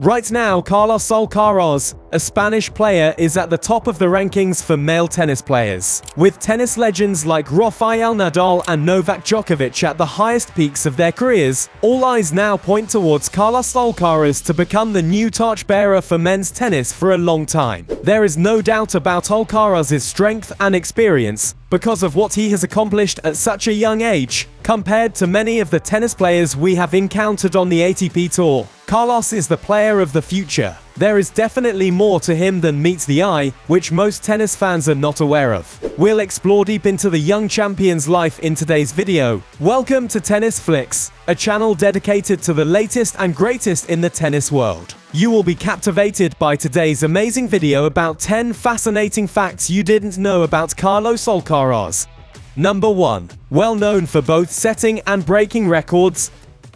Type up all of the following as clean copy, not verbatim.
Right now, Carlos Alcaraz, a Spanish player, is at the top of the rankings for male tennis players, with tennis legends like Rafael Nadal and Novak Djokovic at the highest peaks of their careers. All eyes now point towards Carlos Alcaraz to become the new torchbearer for men's tennis for a long time. There is no doubt about Alcaraz's strength and experience because of what he has accomplished at such a young age, compared to many of the tennis players we have encountered on the ATP Tour. Carlos is the player of the future. There is definitely more to him than meets the eye, which most tennis fans are not aware of. We'll explore deep into the young champion's life in today's video. Welcome to Tennis Flicks, a channel dedicated to the latest and greatest in the tennis world. You will be captivated by today's amazing video about 10 fascinating facts you didn't know about Carlos Alcaraz. Number 1. Well known for both setting and breaking records.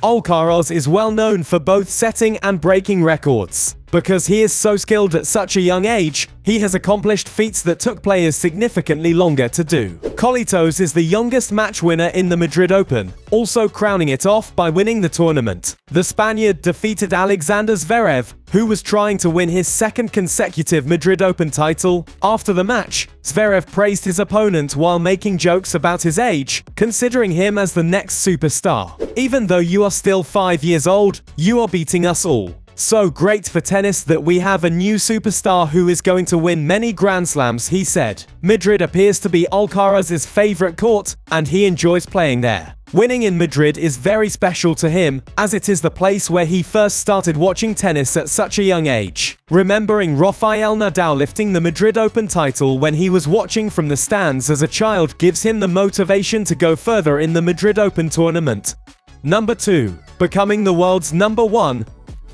Alcaraz is well known for both setting and breaking records. Because he is so skilled at such a young age, he has accomplished feats that took players significantly longer to do. Carlos is the youngest match winner in the Madrid Open, also crowning it off by winning the tournament. The Spaniard defeated Alexander Zverev, who was trying to win his second consecutive Madrid Open title. After the match, Zverev praised his opponent while making jokes about his age, considering him as the next superstar. "Even though you are still 5 years old, you are beating us all. So great for tennis that we have a new superstar who is going to win many Grand Slams," he said. Madrid appears to be Alcaraz's favorite court, and he enjoys playing there. Winning in Madrid is very special to him, as it is the place where he first started watching tennis at such a young age. Remembering Rafael Nadal lifting the Madrid Open title when he was watching from the stands as a child gives him the motivation to go further in the Madrid Open tournament. Number 2. Becoming the world's number 1.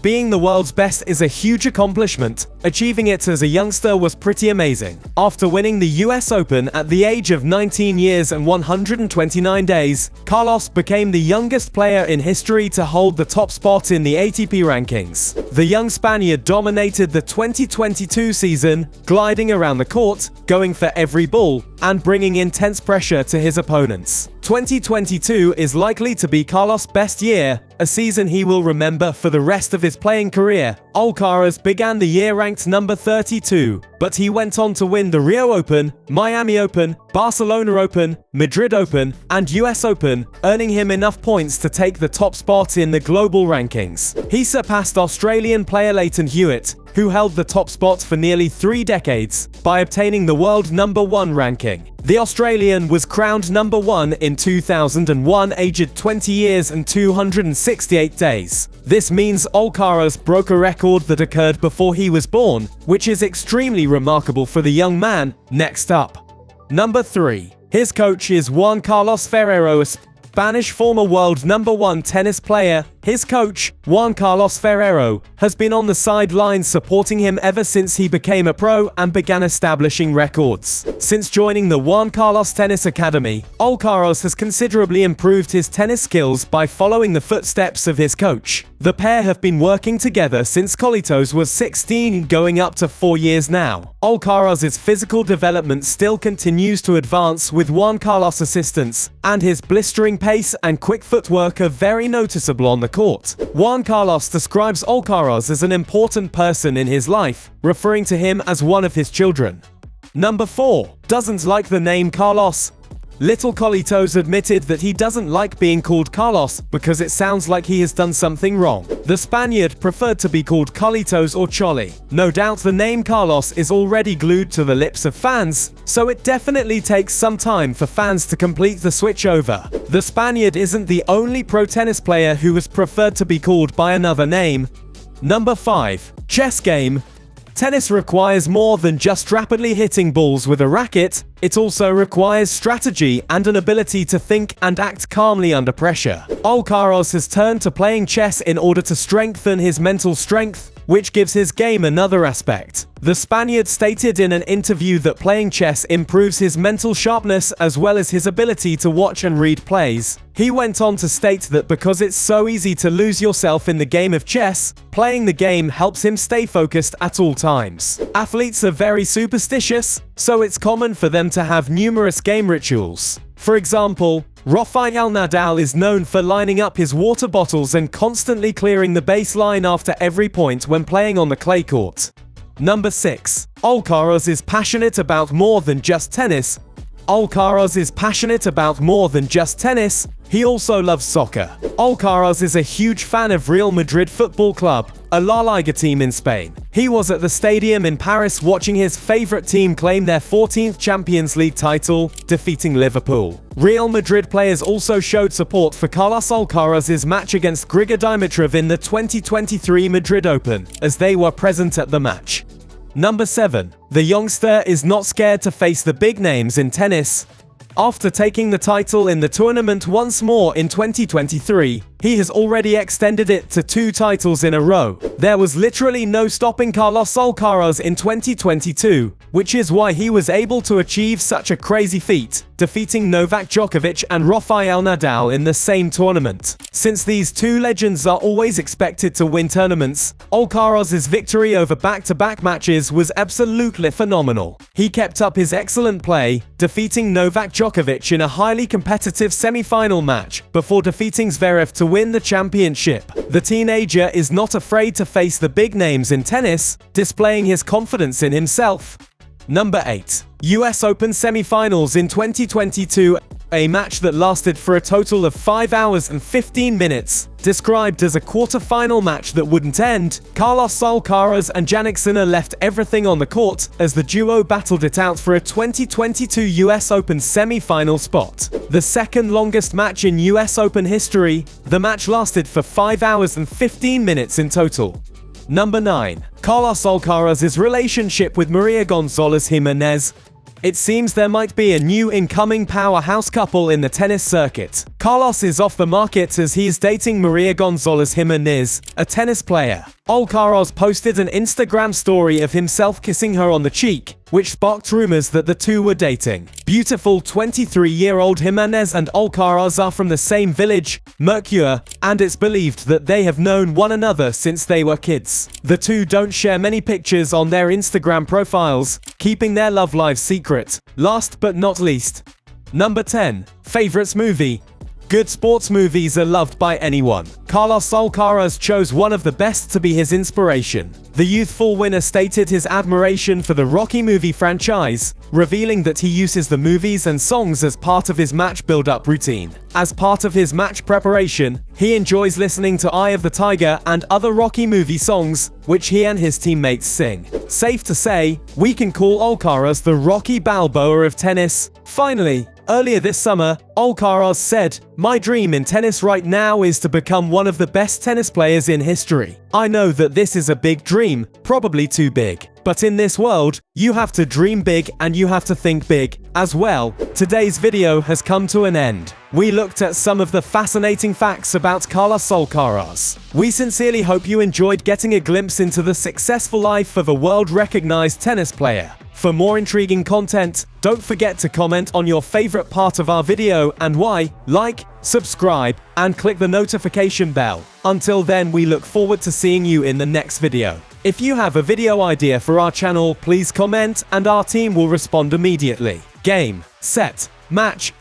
Being the world's best is a huge accomplishment. Achieving it as a youngster was pretty amazing. After winning the US Open at the age of 19 years and 129 days, Carlos became the youngest player in history to hold the top spot in the ATP rankings. The young Spaniard dominated the 2022 season, gliding around the court, going for every ball, and bringing intense pressure to his opponents. 2022 is likely to be Carlos' best year, a season he will remember for the rest of his playing career. Alcaraz began the year ranked number 32, but he went on to win the Rio Open, Miami Open, Barcelona Open, Madrid Open, and US Open, earning him enough points to take the top spot in the global rankings. He surpassed Australian player Leighton Hewitt, who held the top spot for nearly 3 decades, by obtaining the world number 1 ranking. The Australian was crowned number 1 in 2001, aged 20 years and 268 days. This means Alcaraz broke a record that occurred before he was born, which is extremely remarkable for the young man. Next up. Number 3. His coach is Juan Carlos Ferrero, a Spanish former world number 1 tennis player. His coach, Juan Carlos Ferrero, has been on the sidelines supporting him ever since he became a pro and began establishing records. Since joining the Juan Carlos Tennis Academy, Alcaraz has considerably improved his tennis skills by following the footsteps of his coach. The pair have been working together since Carlos was 16, going up to 4 years now. Alcaraz's physical development still continues to advance with Juan Carlos' assistance, and his blistering pace and quick footwork are very noticeable on the court. Juan Carlos describes Alcaraz as an important person in his life, referring to him as one of his children. Number 4. Doesn't like the name Carlos. Little Carlitos admitted that he doesn't like being called Carlos because it sounds like he has done something wrong. The Spaniard preferred to be called Carlitos or Choli. No doubt the name Carlos is already glued to the lips of fans, so it definitely takes some time for fans to complete the switch over. The Spaniard isn't the only pro tennis player who has preferred to be called by another name. Number 5. Chess game. Tennis requires more than just rapidly hitting balls with a racket. It also requires strategy and an ability to think and act calmly under pressure. Alcaraz has turned to playing chess in order to strengthen his mental strength, which gives his game another aspect. The Spaniard stated in an interview that playing chess improves his mental sharpness as well as his ability to watch and read plays. He went on to state that because it's so easy to lose yourself in the game of chess, playing the game helps him stay focused at all times. Athletes are very superstitious, so it's common for them to have numerous game rituals. For example, Rafael Nadal is known for lining up his water bottles and constantly clearing the baseline after every point when playing on the clay court. Number 6. Alcaraz is passionate about more than just tennis. Alcaraz is passionate about more than just tennis. He also loves soccer. Alcaraz is a huge fan of Real Madrid Football Club, a La Liga team in Spain. He was at the stadium in Paris watching his favorite team claim their 14th Champions League title, defeating Liverpool. Real Madrid players also showed support for Carlos Alcaraz's match against Grigor Dimitrov in the 2023 Madrid Open, as they were present at the match. Number 7. The youngster is not scared to face the big names in tennis. After taking the title in the tournament once more in 2023, he has already extended it to 2 titles in a row. There was literally no stopping Carlos Alcaraz in 2022, which is why he was able to achieve such a crazy feat, defeating Novak Djokovic and Rafael Nadal in the same tournament. Since these 2 legends are always expected to win tournaments, Alcaraz's victory over back-to-back matches was absolutely phenomenal. He kept up his excellent play, defeating Novak Djokovic in a highly competitive semi-final match, before defeating Zverev to win the championship. The teenager is not afraid to face the big names in tennis, displaying his confidence in himself. Number 8. US Open SemiFinals in 2022. A match that lasted for a total of 5 hours and 15 minutes. Described as a quarter-final match that wouldn't end, Carlos Alcaraz and Jannik Sinner left everything on the court as the duo battled it out for a 2022 US Open semi-final spot. The second longest match in US Open history, the match lasted for 5 hours and 15 minutes in total. Number 9. Carlos Alcaraz's relationship with Maria Gonzalez Jimenez. It seems there might be a new incoming powerhouse couple in the tennis circuit. Carlos is off the market as he is dating Maria Gonzalez Jimenez, a tennis player. Alcaraz posted an Instagram story of himself kissing her on the cheek, which sparked rumors that the two were dating. Beautiful 23-year-old Jimenez and Alcaraz are from the same village, Mercure, and it's believed that they have known one another since they were kids. The two don't share many pictures on their Instagram profiles, keeping their love life secret. Last but not least. Number 10. Favorites movie. Good sports movies are loved by anyone. Carlos Alcaraz chose one of the best to be his inspiration. The youthful winner stated his admiration for the Rocky movie franchise, revealing that he uses the movies and songs as part of his match build-up routine. As part of his match preparation, he enjoys listening to Eye of the Tiger and other Rocky movie songs, which he and his teammates sing. Safe to say, we can call Alcaraz the Rocky Balboa of tennis. Finally, earlier this summer, Alcaraz said, "My dream in tennis right now is to become one of the best tennis players in history. I know that this is a big dream, probably too big. But in this world, you have to dream big and you have to think big as well." Today's video has come to an end. We looked at some of the fascinating facts about Carlos Alcaraz. We sincerely hope you enjoyed getting a glimpse into the successful life of a world-recognized tennis player. For more intriguing content, don't forget to comment on your favorite part of our video and why, like, subscribe, and click the notification bell. Until then, we look forward to seeing you in the next video. If you have a video idea for our channel, please comment and our team will respond immediately. Game, set, match.